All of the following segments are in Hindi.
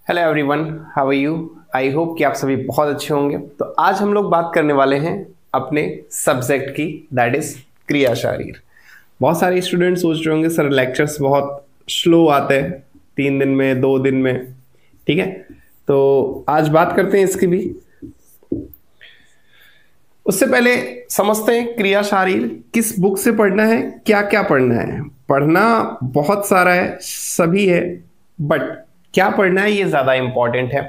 Hello everyone, how are you. I hope कि आप सभी बहुत अच्छे होंगे। तो आज हम लोग बात करने वाले हैं अपने सब्जेक्ट की, दैट इज क्रिया शारीर। बहुत सारे स्टूडेंट सोच रहे होंगे सर लेक्चर्स बहुत स्लो आते हैं, 3 दिन में 2 दिन में। ठीक है, तो आज बात करते हैं इसकी भी। उससे पहले समझते हैं क्रिया शारीर किस बुक से पढ़ना है, क्या क्या पढ़ना है। पढ़ना बहुत सारा है, सभी है, बट क्या पढ़ना है ये ज्यादा इंपॉर्टेंट है।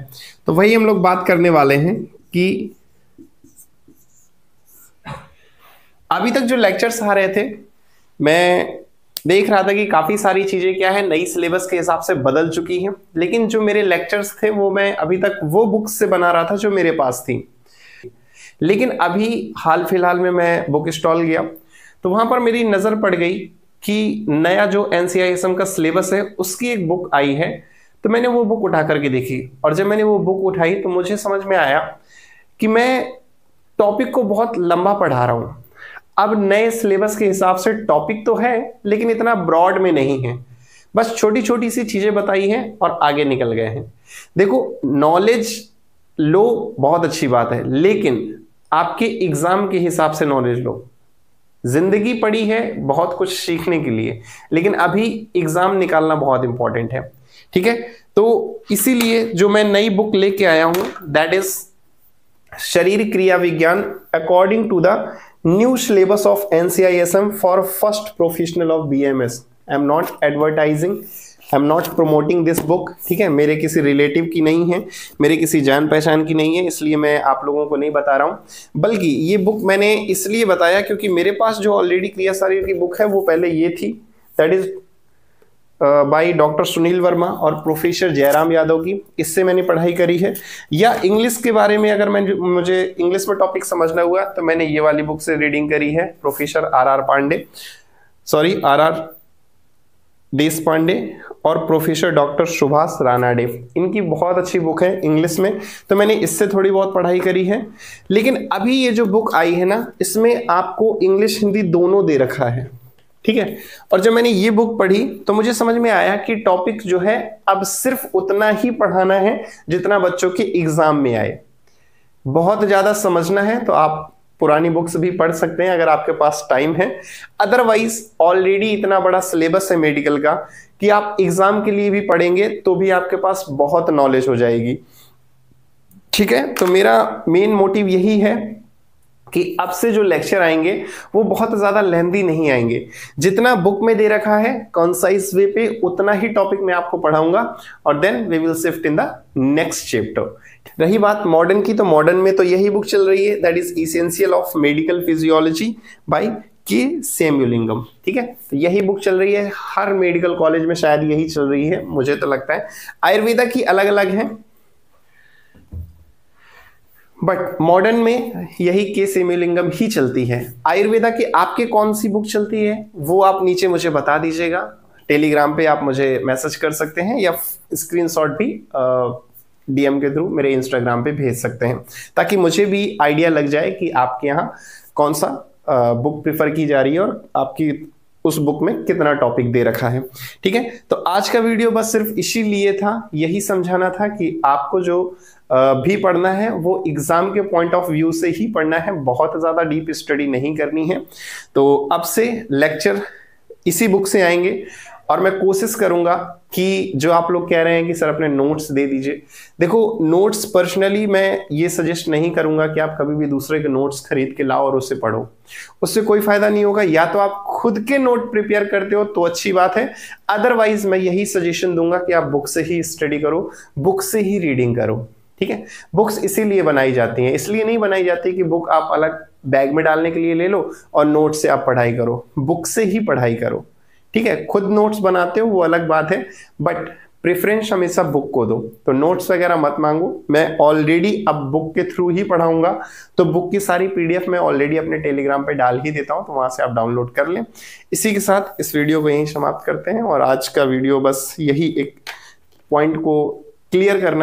तो वही हम लोग बात करने वाले हैं कि अभी तक जो लेक्चर्स आ रहे थे, मैं देख रहा था कि काफी सारी चीजें क्या है नई सिलेबस के हिसाब से बदल चुकी हैं, लेकिन जो मेरे लेक्चर्स थे वो मैं अभी तक वो बुक्स से बना रहा था जो मेरे पास थी। लेकिन अभी हाल फिलहाल में मैं बुक स्टॉल गया तो वहां पर मेरी नजर पड़ गई कि नया जो NCISM का सिलेबस है उसकी एक बुक आई है। तो मैंने वो बुक उठा करके देखी, और जब मैंने वो बुक उठाई तो मुझे समझ में आया कि मैं टॉपिक को बहुत लंबा पढ़ा रहा हूं। अब नए सिलेबस के हिसाब से टॉपिक तो है लेकिन इतना ब्रॉड में नहीं है, बस छोटी छोटी सी चीजें बताई हैं और आगे निकल गए हैं। देखो, नॉलेज लो बहुत अच्छी बात है, लेकिन आपके एग्जाम के हिसाब से नॉलेज लो। जिंदगी पड़ी है बहुत कुछ सीखने के लिए, लेकिन अभी एग्जाम निकालना बहुत इंपॉर्टेंट है। ठीक है, तो इसीलिए जो मैं नई बुक लेके आया हूं दैट इज शरीर क्रिया विज्ञान according to the new syllabus of NCISM for first professional of BMS। I am not advertising, I am not promoting this book. ठीक है, मेरे किसी रिलेटिव की नहीं है, मेरे किसी जान पहचान की नहीं है, इसलिए मैं आप लोगों को नहीं बता रहा हूं। बल्कि ये बुक मैंने इसलिए बताया क्योंकि मेरे पास जो ऑलरेडी क्रिया शारीर की बुक है वो पहले ये थी, that is by doctor Sunil Verma और प्रोफेसर जयराम यादव की। इससे मैंने पढ़ाई करी है। या इंग्लिश के बारे में अगर मुझे इंग्लिश में टॉपिक समझना हुआ तो मैंने ये वाली बुक से रीडिंग करी है, प्रोफेसर RR देश पांडे और प्रोफेसर डॉक्टर सुभाष रानाडे। इनकी बहुत अच्छी बुक है इंग्लिश में, तो मैंने इससे थोड़ी बहुत पढ़ाई करी है। लेकिन अभी ये जो बुक आई है ना, इसमें आपको इंग्लिश हिंदी दोनों दे रखा है। ठीक है, और जब मैंने ये बुक पढ़ी तो मुझे समझ में आया कि टॉपिक जो है अब सिर्फ उतना ही पढ़ाना है जितना बच्चों के एग्जाम में आए। बहुत ज्यादा समझना है तो आप पुरानी बुक्स भी पढ़ सकते हैं अगर आपके पास टाइम है। अदरवाइज ऑलरेडी इतना बड़ा सिलेबस है मेडिकल का कि आप एग्जाम के लिए भी पढ़ेंगे तो भी आपके पास बहुत नॉलेज हो जाएगी। ठीक है, तो मेरा मेन मोटिव यही है कि अब से जो लेक्चर आएंगे वो बहुत ज्यादा लेंथी नहीं आएंगे। जितना बुक में दे रखा है कंसाइज वे पे उतना ही टॉपिक मैं आपको पढ़ाऊंगा, और then we will shift in the next chapter. रही बात मॉडर्न की, तो मॉडर्न में तो यही बुक चल रही है, that is essential of medical physiology by K Sembulingam. ठीक है, तो यही बुक चल रही है, हर मेडिकल कॉलेज में शायद यही चल रही है, मुझे तो लगता है। आयुर्वेदा की अलग अलग है, बट मॉडर्न में यही के सेम्युलिंगम ही चलती है। आयुर्वेदा की आपके कौन सी बुक चलती है वो आप नीचे मुझे बता दीजिएगा। टेलीग्राम पे आप मुझे मैसेज कर सकते हैं या स्क्रीनशॉट भी DM के थ्रू मेरे इंस्टाग्राम पे भेज सकते हैं, ताकि मुझे भी आइडिया लग जाए कि आपके यहाँ कौन सा बुक प्रिफर की जा रही है और आपकी उस बुक में कितना टॉपिक दे रखा है। ठीक है, तो आज का वीडियो बस सिर्फ इसीलिए था, यही समझाना था कि आपको जो भी पढ़ना है वो एग्जाम के पॉइंट ऑफ व्यू से ही पढ़ना है, बहुत ज्यादा डीप स्टडी नहीं करनी है। तो अब से लेक्चर इसी बुक से आएंगे, और मैं कोशिश करूंगा कि जो आप लोग कह रहे हैं कि सर अपने नोट्स दे दीजिए, देखो नोट्स पर्सनली मैं ये सजेस्ट नहीं करूंगा कि आप कभी भी दूसरे के नोट्स खरीद के लाओ और उससे पढ़ो, उससे कोई फायदा नहीं होगा। या तो आप खुद के नोट प्रिपेयर करते हो तो अच्छी बात है, अदरवाइज मैं यही सजेशन दूंगा कि आप बुक से ही स्टडी करो, बुक से ही रीडिंग करो। ठीक है, बुक्स इसीलिए बनाई जाती हैं, इसलिए नहीं बनाई जाती कि बुक आप अलग बैग में डालने के लिए ले लो और नोट से आप पढ़ाई करो, बुक से ही पढ़ाई करो। ठीक है, खुद नोट्स बनाते हो वो अलग बात है, बट प्रेफरेंस हमेशा बुक को दो। तो नोट्स वगैरह मत मांगो, मैं ऑलरेडी अब बुक के थ्रू ही पढ़ाऊंगा, तो बुक की सारी PDF मैं ऑलरेडी अपने टेलीग्राम पे डाल ही देता हूं, तो वहां से आप डाउनलोड कर लें। इसी के साथ इस वीडियो को यहीं समाप्त करते हैं, और आज का वीडियो बस यही एक पॉइंट को क्लियर करना